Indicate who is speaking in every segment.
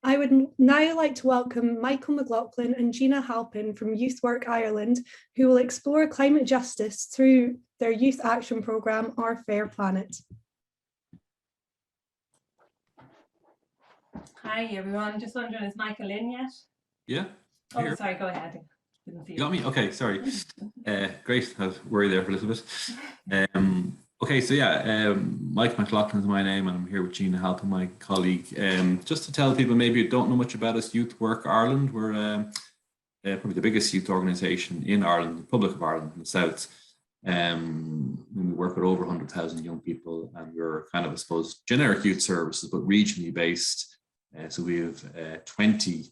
Speaker 1: I would now like to welcome Michael McLoughlin and Gina Halpin from Youth Work Ireland, who will explore climate justice through their youth action programme, Our Fair Planet.
Speaker 2: Hi everyone, just wondering, is Michael in yet?
Speaker 3: Yeah.
Speaker 2: Oh,
Speaker 3: here.
Speaker 2: sorry, go ahead. Didn't see
Speaker 3: You got me? Okay, sorry. Great, I was worried there for a little bit. Okay, so yeah, Mike McLoughlin is my name, and I'm here with Gina Halpin, my colleague. Just to tell people maybe who don't know much about us, Youth Work Ireland, we're probably the biggest youth organisation in Ireland, the Republic of Ireland in the South. We work with over 100,000 young people, and we're kind of, I suppose, generic youth services, but regionally based. So we have 20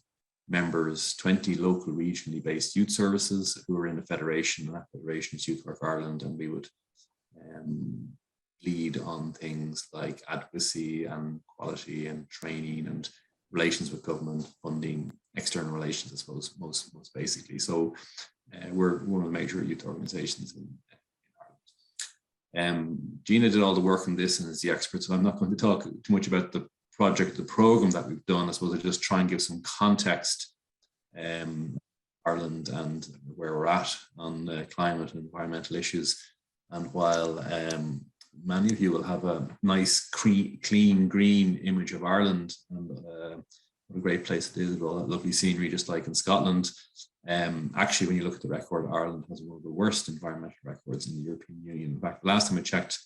Speaker 3: members, 20 local regionally based youth services who are in a federation, and that federation is Youth Work Ireland, and we would lead on things like advocacy and quality and training and relations with government, funding, external relations, I suppose, most basically. So we're one of the major youth organisations in Ireland. Gina did all the work on this and is the expert, so I'm not going to talk too much about the project, the programme that we've done. I suppose I just try and give some context, Ireland and where we're at on climate and environmental issues. And while many of you will have a nice, clean, green image of Ireland and what a great place it is with all that lovely scenery, just like in Scotland. Actually, when you look at the record, Ireland has one of the worst environmental records in the European Union. In fact, the last time I checked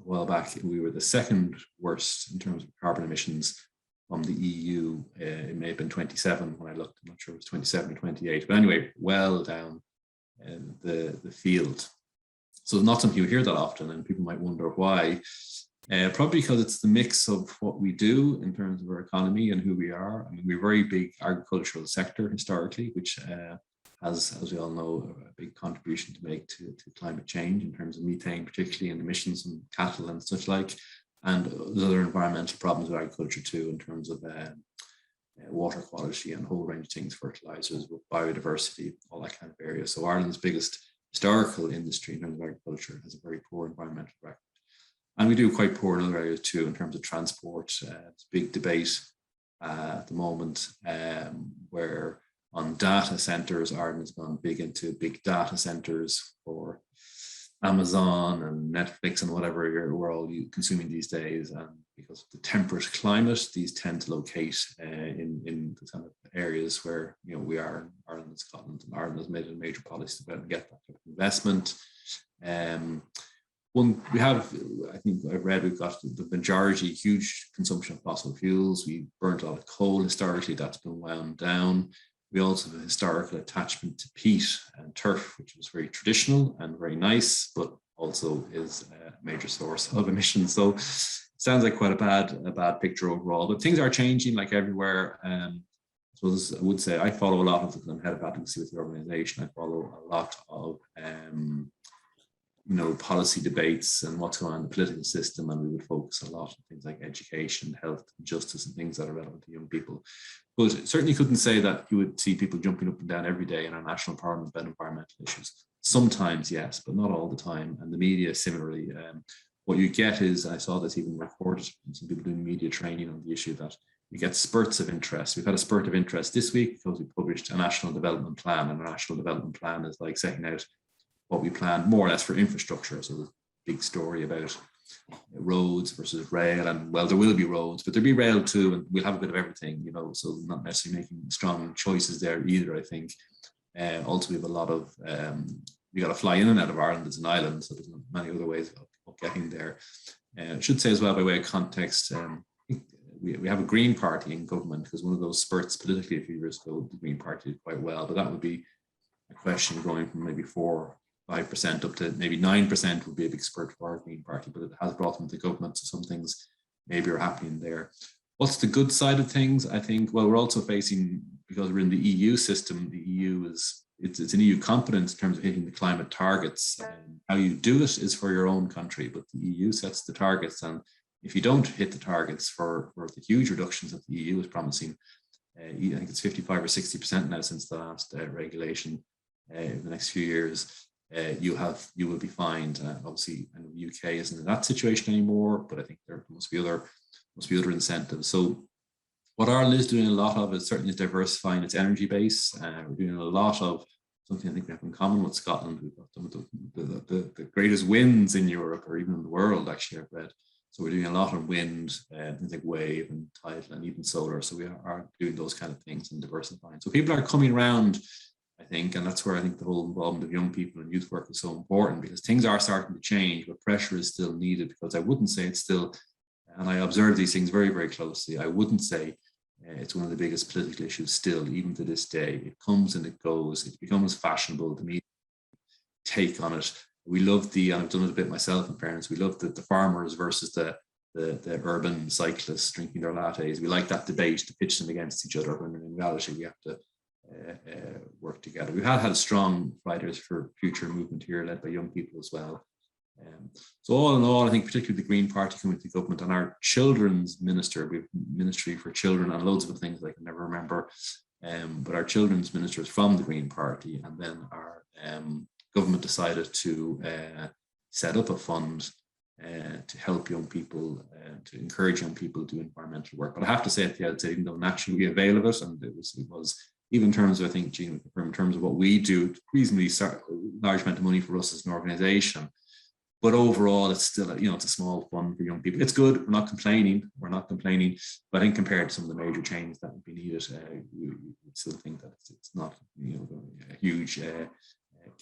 Speaker 3: a while back, we were the second worst in terms of carbon emissions from the EU. It may have been 27 when I looked. I'm not sure it was 27 or 28. But anyway, well down the field. So not something you hear that often, and people might wonder why. Probably because it's the mix of what we do in terms of our economy and who we are. I mean, we're a very big agricultural sector historically, which has, as we all know, a big contribution to make to climate change in terms of methane, particularly, and emissions from cattle and such like. And there's other environmental problems with agriculture too, in terms of water quality and a whole range of things, fertilizers, biodiversity, all that kind of area. So Ireland's biggest historical industry in terms of agriculture has a very poor environmental record. And we do quite poor in other areas too, in terms of transport. It's a big debate at the moment where on data centers, Ireland has gone big into big data centers for Amazon and Netflix and whatever we're all consuming these days. And because of the temperate climate, these tend to locate in the kind of areas where, you know, we are in Ireland and Scotland, and Ireland has made a major policy to get that type of investment. We have, I think I've read, we've got the majority, huge consumption of fossil fuels. We burnt a lot of coal historically, that's been wound down. We also have a historical attachment to peat and turf, which was very traditional and very nice, but also is a major source of emissions. So it sounds like quite a bad picture overall, but things are changing like everywhere. So I would say I follow a lot of, I'm head of advocacy with the organization. I follow a lot of policy debates and what's going on in the political system, and we would focus a lot on things like education, health, justice, and things that are relevant to young people. But certainly couldn't say that you would see people jumping up and down every day in our national parliament about environmental issues. Sometimes, yes, but not all the time. And the media, similarly, what you get is, and I saw this even recorded, some people doing media training on the issue, that you get spurts of interest. We've had a spurt of interest this week because we published a national development plan, and a national development plan is like setting out what we plan more or less for infrastructure. So there's a big story about roads versus rail, and well, there will be roads, but there'll be rail too, and we'll have a bit of everything, so not necessarily making strong choices there either, I think. Also, we have a lot of, we got to fly in and out of Ireland as an island, so there's many other ways of getting there. I should say as well, by way of context, we have a Green Party in government, because one of those spurts politically a few years ago, the Green Party did quite well, but that would be a question going from maybe 4-5% up to maybe 9% would be a big spurt for our Green Party, but it has brought them to government, so some things maybe are happening there. What's the good side of things? I think, well, we're also facing, because we're in the EU system, the EU it's an EU competence in terms of hitting the climate targets. How you do it is for your own country, but the EU sets the targets, and if you don't hit the targets for the huge reductions that the EU is promising, I think it's 55 or 60% now since the last regulation in the next few years, you will be fined. Obviously, and the UK isn't in that situation anymore, but I think there must be other incentives. So What Ireland is doing a lot of is certainly diversifying its energy base. We're doing a lot of something I think we have in common with Scotland. We've got some of the greatest winds in Europe or even in the world, actually, I've read. So we're doing a lot of wind, things like wave and tidal and even solar. So we are doing those kind of things and diversifying. So people are coming around, I think, and that's where I think the whole involvement of young people and youth work is so important, because things are starting to change, but pressure is still needed, because I wouldn't say it's still, and I observe these things very, very closely, I wouldn't say it's one of the biggest political issues still, even to this day. It comes and it goes, it becomes fashionable, the media take on it. We love and I've done it a bit myself in fairness, we love the farmers versus the urban cyclists drinking their lattes. We like that debate to pitch them against each other, when in reality we have to work together. We've had strong Fridays for Future movement here, led by young people as well. So all in all, I think particularly the Green Party coming to government, and our children's minister, we have Ministry for Children and loads of things I can never remember, but our children's minister is from the Green Party, and then our government decided to set up a fund to help young people, to encourage young people to do environmental work. But I have to say at the outset, even though naturally we avail of it, and it was even in terms of, I think Gina would confirm, in terms of what we do, reasonably large amount of money for us as an organisation. But overall, it's still, it's a small fund for young people. It's good. We're not complaining. But I think compared to some of the major changes that would be needed, we still think that it's not, a huge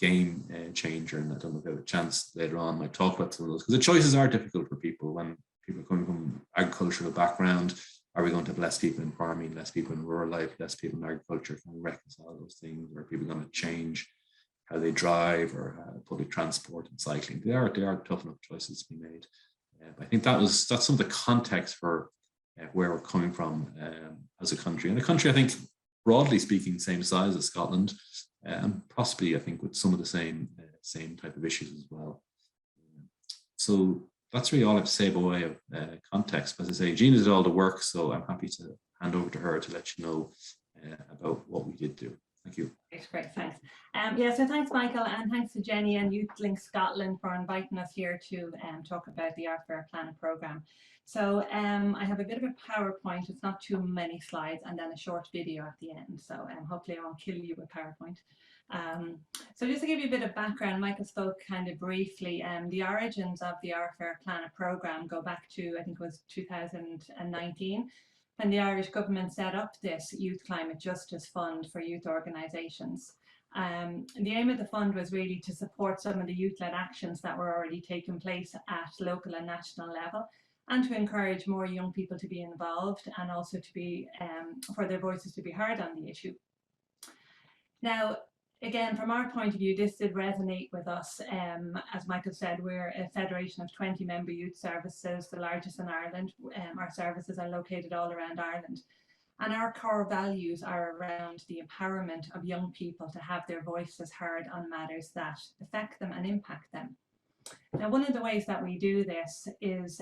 Speaker 3: game changer. And I don't know if we have a chance later on might talk about some of those, because the choices are difficult for people when people are coming from agricultural background. Are we going to have less people in farming, less people in rural life, less people in agriculture? Can we reconcile those things? Or are people going to change how they drive, or public transport and cycling? They are tough enough choices to be made. But I think that's some of the context for where we're coming from as a country. And a country, I think, broadly speaking, same size as Scotland, and possibly, I think, with some of the same type of issues as well. So that's really all I have to say by way of context. As I say, Gina did all the work, so I'm happy to hand over to her to let you know about what we did do. Thank you.
Speaker 2: Great, thanks. So thanks, Michael, and thanks to Jenny and YouthLink Scotland for inviting us here to talk about the Our Fair Planet programme. So I have a bit of a PowerPoint. It's not too many slides, and then a short video at the end. So hopefully I won't kill you with PowerPoint. So just to give you a bit of background, Michael spoke kind of briefly. The origins of the Our Fair Planet programme go back to, I think it was 2019. When the Irish government set up this Youth Climate Justice Fund for youth organisations. The aim of the fund was really to support some of the youth-led actions that were already taking place at local and national level, and to encourage more young people to be involved, and also to be for their voices to be heard on the issue. Now, again, from our point of view, this did resonate with us. As Michael said, we're a federation of 20 member youth services, the largest in Ireland. Our services are located all around Ireland. And our core values are around the empowerment of young people to have their voices heard on matters that affect them and impact them. Now, one of the ways that we do this is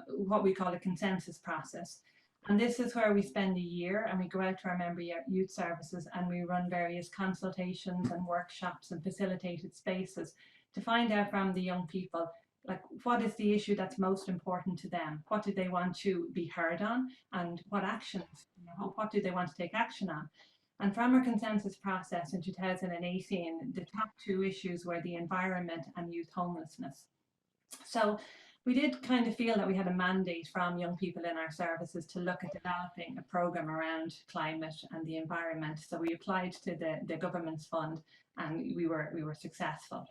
Speaker 2: what we call a consensus process. And this is where we spend a year and we go out to our member youth services and we run various consultations and workshops and facilitated spaces to find out from the young people, like, what is the issue that's most important to them? What do they want to be heard on? And what actions, what do they want to take action on? And from our consensus process in 2018, the top two issues were the environment and youth homelessness. So we did kind of feel that we had a mandate from young people in our services to look at developing a programme around climate and the environment. So we applied to the government's fund and we were successful.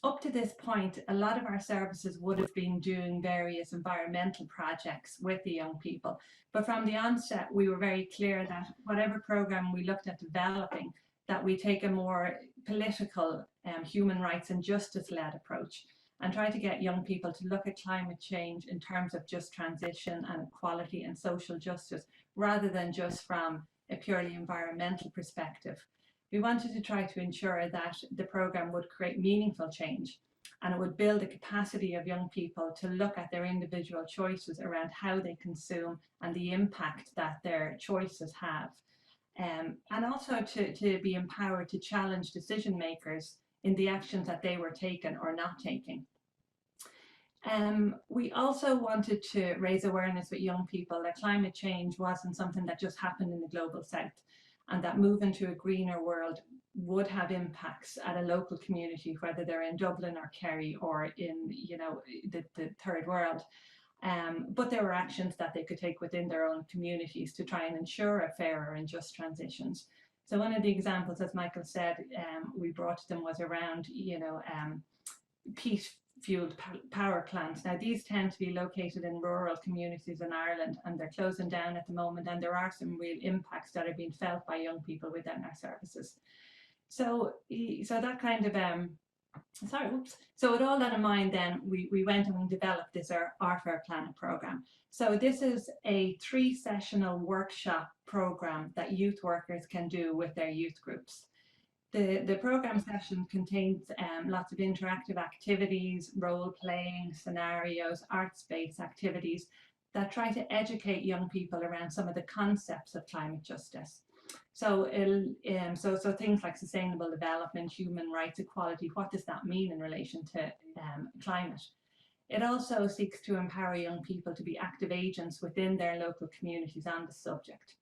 Speaker 2: Up to this point, a lot of our services would have been doing various environmental projects with the young people. But from the onset, we were very clear that whatever programme we looked at developing, that we take a more political, human rights and justice-led approach, and try to get young people to look at climate change in terms of just transition and equality and social justice, rather than just from a purely environmental perspective. We wanted to try to ensure that the programme would create meaningful change, and it would build the capacity of young people to look at their individual choices around how they consume and the impact that their choices have. And also to be empowered to challenge decision makers in the actions that they were taking or not taking. We also wanted to raise awareness with young people that climate change wasn't something that just happened in the global south, and that moving to a greener world would have impacts at a local community, whether they're in Dublin or Kerry or in, you know, the third world. But there were actions that they could take within their own communities to try and ensure a fairer and just transitions. So one of the examples, as Michael said, we brought to them was around, you know, peat fueled power plants. Now these tend to be located in rural communities in Ireland, and they're closing down at the moment, and there are some real impacts that are being felt by young people within our services. So that kind of so with all that in mind, then we went and we developed this our Fair Planet program. So this is a 3-sessional workshop program that youth workers can do with their youth groups. The program session contains lots of interactive activities, role-playing, scenarios, art-based activities that try to educate young people around some of the concepts of climate justice. So, so things like sustainable development, human rights, equality, what does that mean in relation to climate? It also seeks to empower young people to be active agents within their local communities on the subject.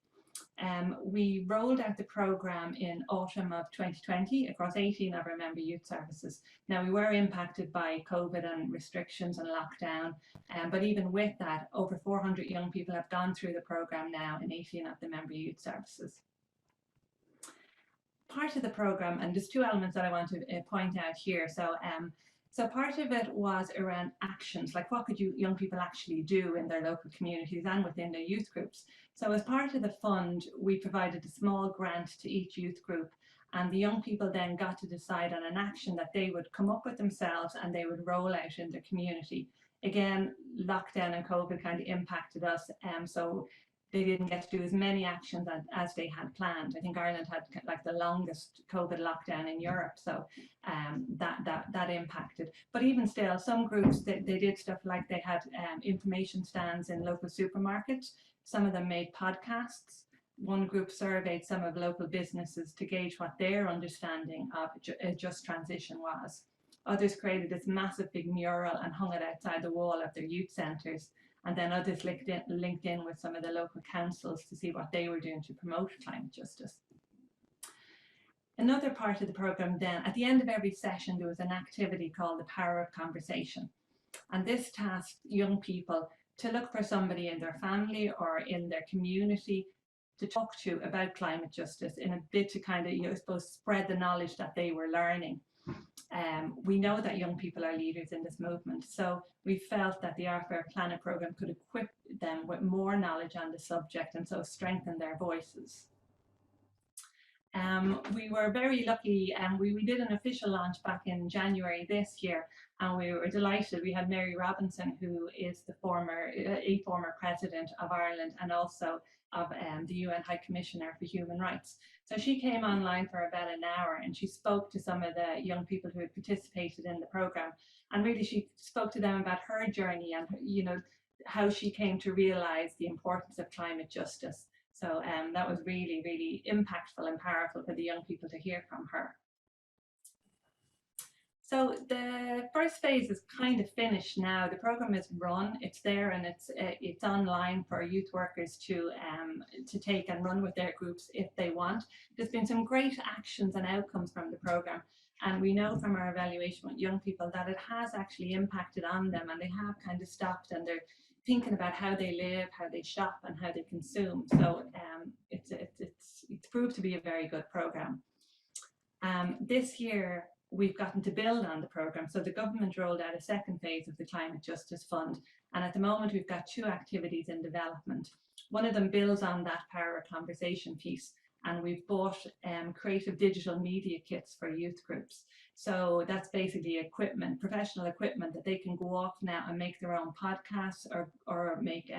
Speaker 2: We rolled out the programme in autumn of 2020 across 18 of our member youth services. Now we were impacted by COVID and restrictions and lockdown, but even with that, over 400 young people have gone through the programme now in 18 of the member youth services. Part of the programme, and there's 2 elements that I want to point out here. So part of it was around actions, like what could young people actually do in their local communities and within their youth groups. So as part of the fund, we provided a small grant to each youth group, and the young people then got to decide on an action that they would come up with themselves and they would roll out in their community. Again, lockdown and COVID kind of impacted us, so they didn't get to do as many actions as they had planned. I think Ireland had like the longest COVID lockdown in Europe, so that impacted. But even still, some groups, they did stuff like they had information stands in local supermarkets. Some of them made podcasts. One group surveyed some of local businesses to gauge what their understanding of a just transition was. Others created this massive big mural and hung it outside the wall of their youth centres. And then others linked in with some of the local councils to see what they were doing to promote climate justice. Another part of the programme then, at the end of every session, there was an activity called the Power of Conversation. And this tasked young people to look for somebody in their family or in their community to talk to about climate justice in a bit to kind of, you know, I suppose, spread the knowledge that they were learning. We know that young people are leaders in this movement, so we felt that the Our Fair Planet programme could equip them with more knowledge on the subject and so strengthen their voices. We were very lucky, and we did an official launch back in January this year, and we were delighted. We had Mary Robinson, who is the former president of Ireland and also of the UN High Commissioner for Human Rights. So she came online for about an hour and she spoke to some of the young people who had participated in the programme, and really she spoke to them about her journey and, you know, how she came to realise the importance of climate justice. So that was really, really impactful and powerful for the young people to hear from her. So the first phase is kind of finished now. The program is run, it's there, and it's online for youth workers to take and run with their groups if they want. There's been some great actions and outcomes from the program, and we know from our evaluation with young people that it has actually impacted on them, and they have kind of stopped and they're thinking about how they live, how they shop, and how they consume. So it's proved to be a very good program. This year, we've gotten to build on the programme. So the government rolled out a second phase of the Climate Justice Fund. And at the moment, we've got 2 activities in development. One of them builds on that Power of Conversation piece. And we've bought creative digital media kits for youth groups. So that's basically equipment, professional equipment that they can go off now and make their own podcasts or make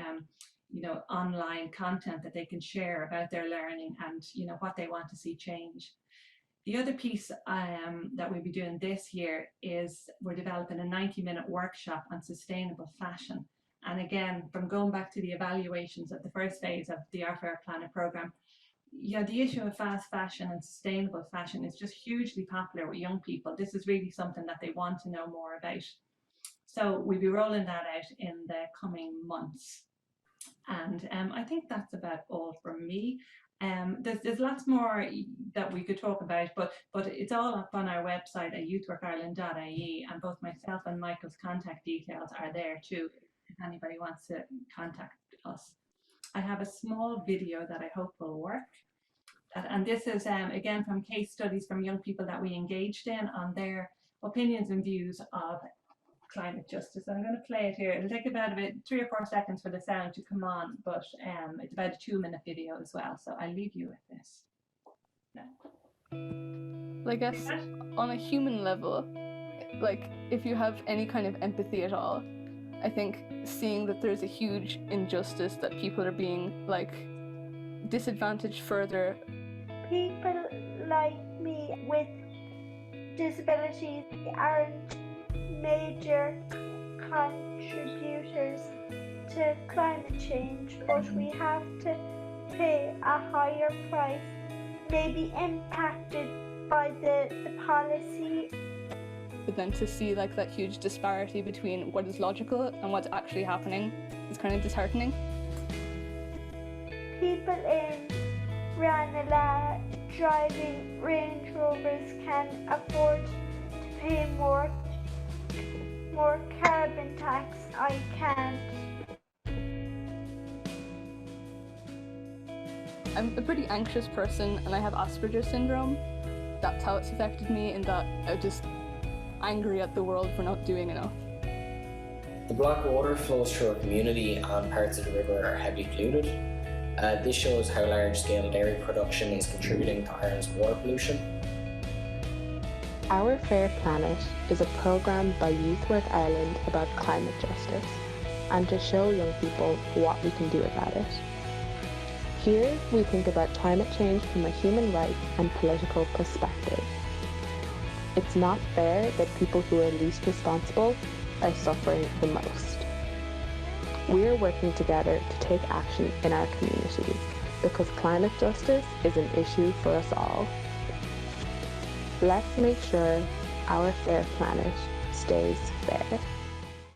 Speaker 2: you know, online content that they can share about their learning and, you know, what they want to see change. The other piece that we'll be doing this year is we're developing a 90-minute workshop on sustainable fashion. And again, from going back to the evaluations of the first phase of the Our Fair Planet programme, yeah, the issue of fast fashion and sustainable fashion is just hugely popular with young people. This is really something that they want to know more about. So we'll be rolling that out in the coming months. And I think that's about all from me. There's lots more that we could talk about, but it's all up on our website at youthworkireland.ie, and both myself and Michael's contact details are there too, if anybody wants to contact us. I have a small video that I hope will work. And this is, again, from case studies from young people that we engaged in on their opinions and views of climate justice. I'm going to play it here. It'll take about 3 or 4 seconds for the sound to come on, but it's about a 2-minute video as well. So I'll leave you with this.
Speaker 4: I guess on a human level, like if you have any kind of empathy at all, I think seeing that there's a huge injustice that people are being like disadvantaged further.
Speaker 5: People like me with disabilities aren't major contributors to climate change, but we have to pay a higher price, maybe impacted by the policy.
Speaker 4: But then to see like that huge disparity between what is logical and what's actually happening is kind of disheartening.
Speaker 5: People in Ranelagh driving Range Rovers can afford to pay more carbon tax. I can't.
Speaker 4: I'm a pretty anxious person and I have Asperger's syndrome. That's how it's affected me, in that I'm just angry at the world for not doing enough.
Speaker 6: The black water flows through our community and parts of the river are heavily polluted. This shows how large-scale dairy production is contributing to Ireland's water pollution.
Speaker 7: Our Fair Planet is a programme by Youth Work Ireland about climate justice and to show young people what we can do about it. Here we think about climate change from a human rights and political perspective. It's not fair that people who are least responsible are suffering the most. We're working together to take action in our communities because climate justice is an issue for us all. Let's make sure our fair planet stays fair.